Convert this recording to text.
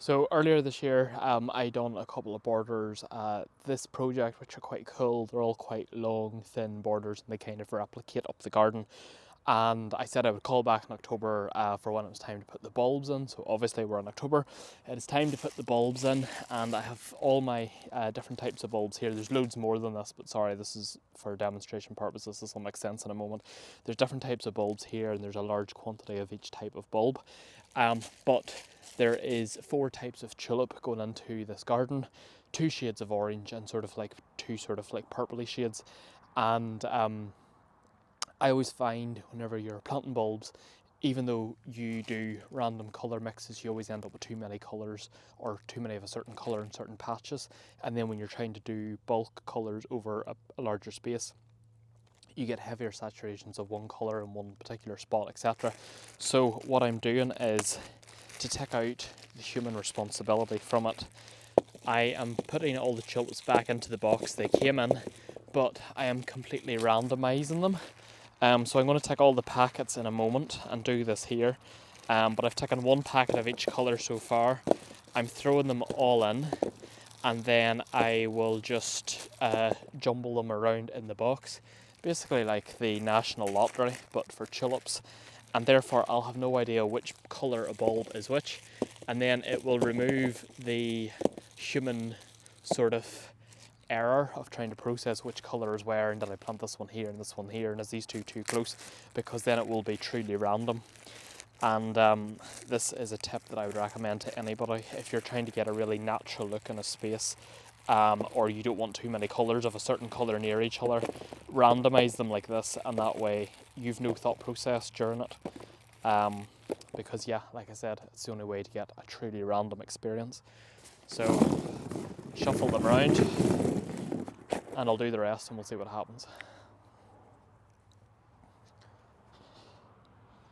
So earlier this year, I done a couple of borders. This project, which are quite cool, they're all quite long, thin borders, and they kind of replicate up the garden. And I said I would call back in October for when it was time to put the bulbs in. So obviously we're in October. It is time to put the bulbs in, and I have all my different types of bulbs here. There's loads more than this, but sorry, this is for demonstration purposes. This will make sense in a moment. There's different types of bulbs here, and there's a large quantity of each type of bulb. But there is 4 types of tulip going into this garden, 2 shades of orange, and two sort of like purpley shades. And I always find whenever you're planting bulbs, even though you do random colour mixes, you always end up with too many colours or too many of a certain colour in certain patches. And then when you're trying to do bulk colours over a larger space, you get heavier saturations of one colour in one particular spot, etc. So what I'm doing is to take out the human responsibility from it. I am putting all the tulips back into the box they came in, but I am completely randomising them. So I'm going to take all the packets in a moment and do this here. But I've taken 1 packet of each colour so far. I'm throwing them all in, and then I will just jumble them around in the box. Basically like the National Lottery, but for tulips. And therefore I'll have no idea which colour a bulb is which. And then it will remove the human sort of error of trying to process which colour is where, and did I plant this one here and this one here, and is these two too close, because then it will be truly random. And this is a tip that I would recommend to anybody if you're trying to get a really natural look in a space, or you don't want too many colours of a certain colour near each other. Randomise them like this, and that way you've no thought process during it. Because yeah, like I said, it's the only way to get a truly random experience. So shuffle them around, and I'll do the rest and we'll see what happens.